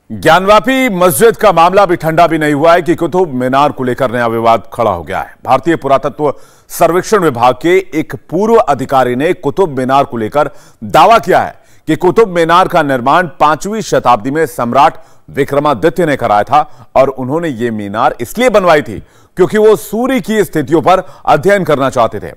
ज्ञानवापी मस्जिद का मामला भी ठंडा भी नहीं हुआ है कि कुतुब मीनार को लेकर नया विवाद खड़ा हो गया है। भारतीय पुरातत्व सर्वेक्षण विभाग के एक पूर्व अधिकारी ने कुतुब मीनार को लेकर दावा किया है कि कुतुब मीनार का निर्माण 5वीं शताब्दी में सम्राट विक्रमादित्य ने कराया था और उन्होंने ये मीनार इसलिए बनवाई थी क्योंकि वो सूर्य की स्थितियों पर अध्ययन करना चाहते थे।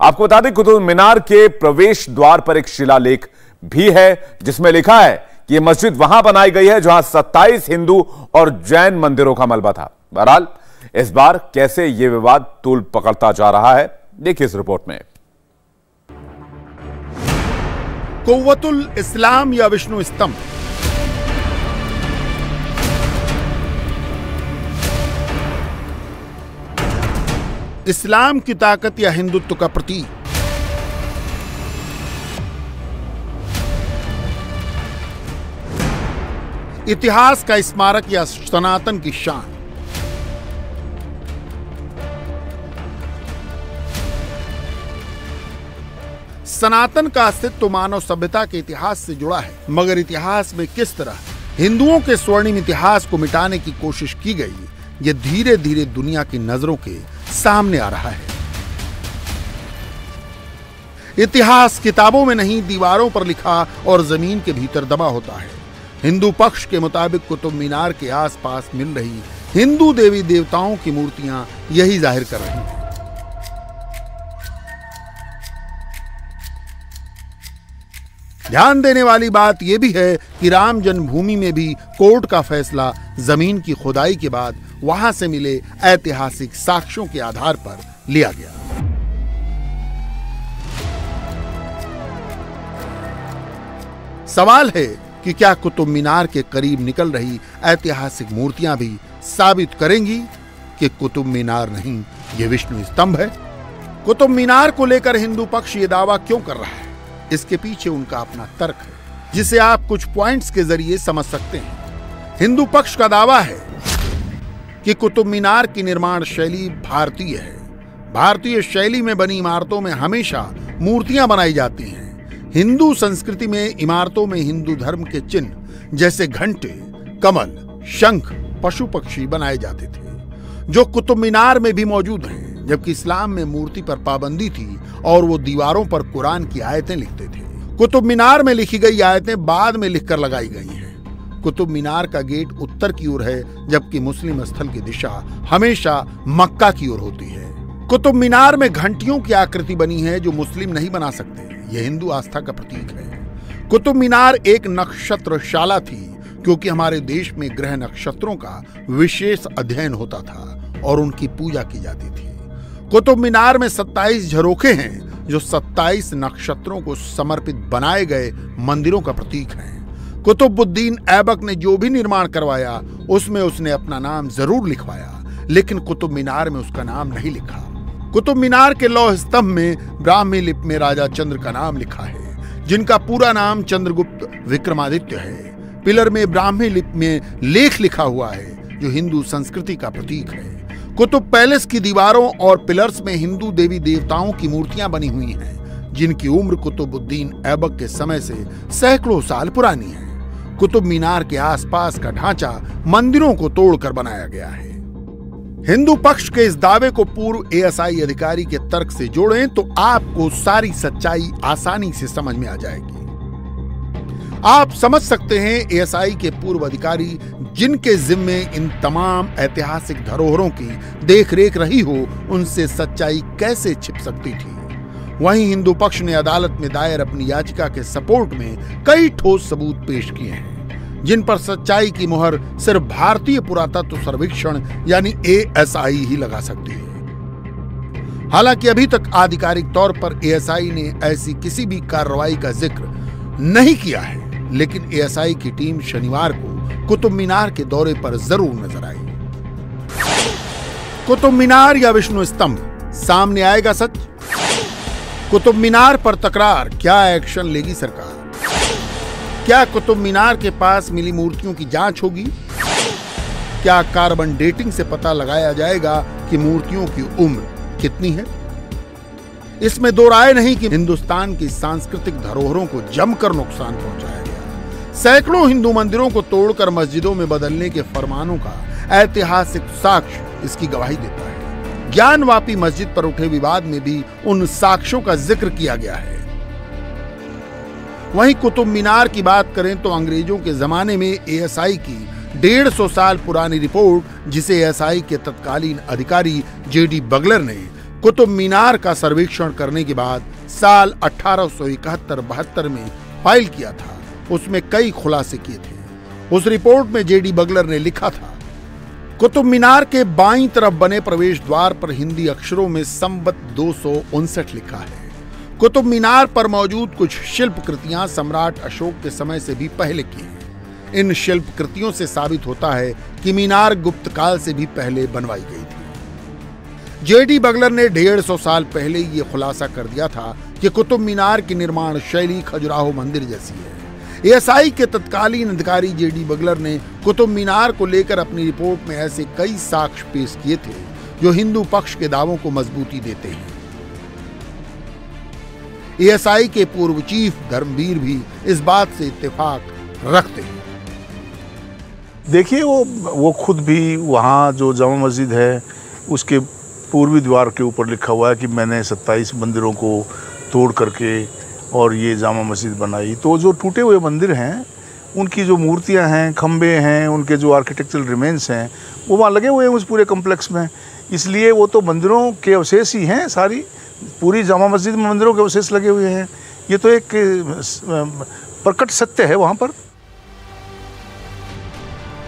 आपको बता दें, कुतुब मीनार के प्रवेश द्वार पर एक शिलालेख भी है जिसमें लिखा है कि यह मस्जिद वहां बनाई गई है जहां 27 हिंदू और जैन मंदिरों का मलबा था। बहरहाल इस बार कैसे यह विवाद तूल पकड़ता जा रहा है, देखिए इस रिपोर्ट में। कुव्वतुल इस्लाम या विष्णु स्तंभ, इस्लाम की ताकत या हिंदुत्व का प्रतीक, इतिहास का स्मारक या सनातन की शान। सनातन का अस्तित्व मानव सभ्यता के इतिहास से जुड़ा है, मगर इतिहास में किस तरह हिंदुओं के स्वर्णिम इतिहास को मिटाने की कोशिश की गई, ये धीरे धीरे दुनिया की नजरों के सामने आ रहा है। इतिहास किताबों में नहीं, दीवारों पर लिखा और जमीन के भीतर दबा होता है। हिंदू पक्ष के मुताबिक कुतुब मीनार के आसपास मिल रही हिंदू देवी देवताओं की मूर्तियां यही जाहिर कर रही हैं। ध्यान देने वाली बात यह भी है कि राम जन्मभूमि में भी कोर्ट का फैसला जमीन की खुदाई के बाद वहां से मिले ऐतिहासिक साक्ष्यों के आधार पर लिया गया। सवाल है कि क्या कुतुब मीनार के करीब निकल रही ऐतिहासिक मूर्तियां भी साबित करेंगी कि कुतुब मीनार नहीं, ये विष्णु स्तंभ है। कुतुब मीनार को लेकर हिंदू पक्ष ये दावा क्यों कर रहा है, इसके पीछे उनका अपना तर्क है, जिसे आप कुछ पॉइंट्स के जरिए समझ सकते हैं। हिंदू पक्ष का दावा है कि कुतुब मीनार की निर्माण शैली भारतीय है। भारतीय शैली में बनी इमारतों में हमेशा मूर्तियां बनाई जाती हैं। हिंदू संस्कृति में इमारतों में हिंदू धर्म के चिन्ह जैसे घंटे, कमल, शंख, पशु पक्षी बनाए जाते थे, जो कुतुब मीनार में भी मौजूद हैं। जबकि इस्लाम में मूर्ति पर पाबंदी थी और वो दीवारों पर कुरान की आयतें लिखते थे। कुतुब मीनार में लिखी गई आयतें बाद में लिखकर लगाई गई हैं। कुतुब मीनार का गेट उत्तर की ओर है, जबकि मुस्लिम स्थल की दिशा हमेशा मक्का की ओर होती है। कुतुब मीनार में घंटियों की आकृति बनी है जो मुस्लिम नहीं बना सकते। यह हिंदू आस्था का प्रतीक है। कुतुब मीनार एक नक्षत्रशाला थी क्योंकि हमारे देश में ग्रह नक्षत्रों का विशेष अध्ययन होता था और उनकी पूजा की जाती थी। कुतुब मीनार में 27 झरोखे हैं जो 27 नक्षत्रों को समर्पित बनाए गए मंदिरों का प्रतीक हैं। कुतुबुद्दीन ऐबक ने जो भी निर्माण करवाया उसमें उसने अपना नाम जरूर लिखवाया, लेकिन कुतुब मीनार में उसका नाम नहीं लिखा। कुतुब मीनार के लौह स्तंभ में ब्राह्मी लिपि में राजा चंद्र का नाम लिखा है, जिनका पूरा नाम चंद्रगुप्त विक्रमादित्य है। पिलर में ब्राह्मी लिपि में लेख लिखा हुआ है जो हिंदू संस्कृति का प्रतीक है। कुतुब पैलेस की दीवारों और पिलर्स में हिंदू देवी देवताओं की मूर्तियां बनी हुई हैं, जिनकी उम्र कुतुबुद्दीन ऐबक के समय से सैकड़ों साल पुरानी है। कुतुब मीनार के आसपास का ढांचा मंदिरों को तोड़कर बनाया गया है। हिंदू पक्ष के इस दावे को पूर्व एएसआई अधिकारी के तर्क से जोड़ें तो आपको सारी सच्चाई आसानी से समझ में आ जाएगी। आप समझ सकते हैं एएसआई के पूर्व अधिकारी जिनके जिम्मे इन तमाम ऐतिहासिक धरोहरों की देखरेख रही हो, उनसे सच्चाई कैसे छिप सकती थी। वहीं हिंदू पक्ष ने अदालत में दायर अपनी याचिका के सपोर्ट में कई ठोस सबूत पेश किए हैं, जिन पर सच्चाई की मुहर सिर्फ भारतीय पुरातत्व सर्वेक्षण यानी एएसआई ही लगा सकती है। हालांकि अभी तक आधिकारिक तौर पर एएसआई ने ऐसी किसी भी कार्रवाई का जिक्र नहीं किया है, लेकिन एएसआई की टीम शनिवार को कुतुब मीनार के दौरे पर जरूर नजर आई। कुतुब मीनार या विष्णु स्तंभ, सामने आएगा सच? कुतुब मीनार पर तकरार, क्या एक्शन लेगी सरकार? क्या कुतुब मीनार के पास मिली मूर्तियों की जांच होगी? क्या कार्बन डेटिंग से पता लगाया जाएगा कि मूर्तियों की उम्र कितनी है? इसमें दो राय नहीं कि हिंदुस्तान की सांस्कृतिक धरोहरों को जमकर नुकसान पहुंचाया गया। सैकड़ों हिंदू मंदिरों को तोड़कर मस्जिदों में बदलने के फरमानों का ऐतिहासिक साक्ष्य इसकी गवाही देता है। ज्ञानवापी मस्जिद पर उठे विवाद में भी उन साक्ष्यों का जिक्र किया गया है। वहीं कुतुब मीनार की बात करें तो अंग्रेजों के जमाने में एएसआई की 150 साल पुरानी रिपोर्ट, जिसे एएसआई के तत्कालीन अधिकारी जेडी बगलर ने कुतुब मीनार का सर्वेक्षण करने के बाद साल 1871-72 में फाइल किया था, उसमें कई खुलासे किए थे। उस रिपोर्ट में जेडी बगलर ने लिखा था, कुतुब मीनार के बाईं तरफ बने प्रवेश द्वार पर हिंदी अक्षरों में संवत 259 लिखा है। कुतुब मीनार पर मौजूद कुछ शिल्प कृतियां सम्राट अशोक के समय से भी पहले की हैं। इन शिल्प कृतियों से साबित होता है कि मीनार गुप्त काल से भी पहले बनवाई गई थी। जेडी बगलर ने 150 साल पहले ये खुलासा कर दिया था कि कुतुब मीनार की निर्माण शैली खजुराहो मंदिर जैसी है। एएसआई के तत्कालीन अधिकारी जेडी बगलर ने कुतुब मीनार को लेकर अपनी रिपोर्ट में ऐसे कई साक्ष्य पेश किए थे जो हिंदू पक्ष के दावों को मजबूती देते हैं। एएसआई के पूर्व चीफ धर्मवीर भी इस बात से इत्तेफाक रखते हैं। देखिए, वो खुद भी वहाँ जो जामा मस्जिद है उसके पूर्वी द्वार के ऊपर लिखा हुआ है कि मैंने 27 मंदिरों को तोड़ करके और ये जामा मस्जिद बनाई। तो जो टूटे हुए मंदिर हैं उनकी जो मूर्तियां हैं, खंबे हैं, उनके जो आर्किटेक्चरल रिमेन्स हैं वो वहाँ लगे हुए हैं उस पूरे कम्प्लेक्स में। इसलिए वो तो मंदिरों के अवशेष ही हैं, सारी पूरी जामा मस्जिद में मंदिरों के अवशेष लगे हुए हैं। ये तो एक प्रकट सत्य है वहाँ पर।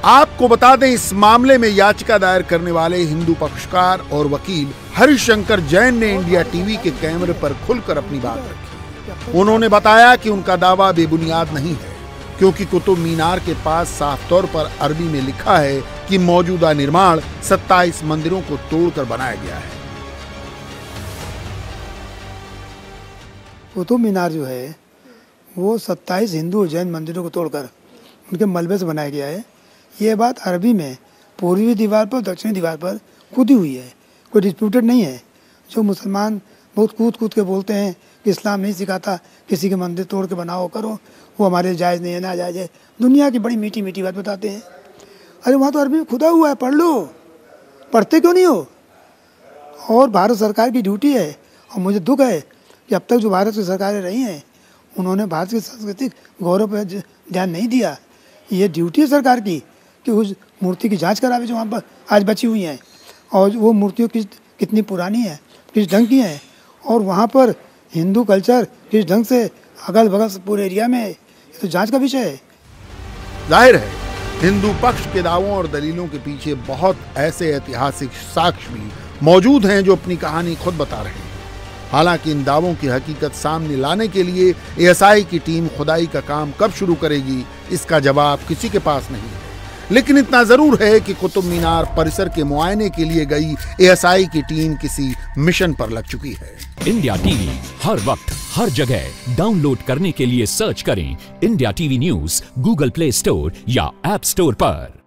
आपको बता दें, इस मामले में याचिका दायर करने वाले हिंदू पक्षकार और वकील हरिशंकर जैन ने इंडिया टीवी के कैमरे पर खुलकर अपनी बात रखी। उन्होंने बताया कि उनका दावा बेबुनियाद नहीं है, क्योंकि कुतुब मीनार के पास साफ तौर पर अरबी में लिखा है कि मौजूदा निर्माण 27 मंदिरों को तोड़कर बनाया गया है। कुतुब मीनार जो है वो 27 हिंदू और जैन मंदिरों को तोड़कर उनके मलबे से बनाया गया है। ये बात अरबी में पूर्वी दीवार पर दक्षिणी दीवार पर खुदी हुई है, कोई डिस्प्यूटेड नहीं है। जो मुसलमान बहुत कूद के बोलते हैं कि इस्लाम नहीं सिखाता किसी के मंदिर तोड़ के बनाओ करो, वो हमारे जायज़ नहीं है, ना जायज़ है। दुनिया की बड़ी मीठी मीठी बात बताते हैं। अरे वहाँ तो अरबी में खुदा हुआ है, पढ़ लो। पढ़ते क्यों नहीं हो? और भारत सरकार की ड्यूटी है, और मुझे दुख है कि अब तक जो भारत की सरकारें रही हैं उन्होंने भारत की सांस्कृतिक गौरव पर ध्यान नहीं दिया। ये ड्यूटी है सरकार की कि उस मूर्ति की जांच करावे जो वहाँ पर आज बची हुई हैं, और वो मूर्तियों की कितनी पुरानी है, किस ढंग की हैं, और वहाँ पर हिंदू कल्चर किस ढंग से अगल बगल पूरे एरिया में, ये तो जांच का विषय है। जाहिर है हिंदू पक्ष के दावों और दलीलों के पीछे बहुत ऐसे ऐतिहासिक साक्ष्य भी मौजूद हैं जो अपनी कहानी खुद बता रहे हैं। हालांकि इन दावों की हकीकत सामने लाने के लिए एएसआई की टीम खुदाई का काम कब शुरू करेगी, इसका जवाब किसी के पास नहीं है। लेकिन इतना जरूर है कि कुतुब मीनार परिसर के मुआयने के लिए गई एएसआई की टीम किसी मिशन पर लग चुकी है। इंडिया टीवी हर वक्त हर जगह डाउनलोड करने के लिए सर्च करें India TV news Google play store या ऐप स्टोर पर।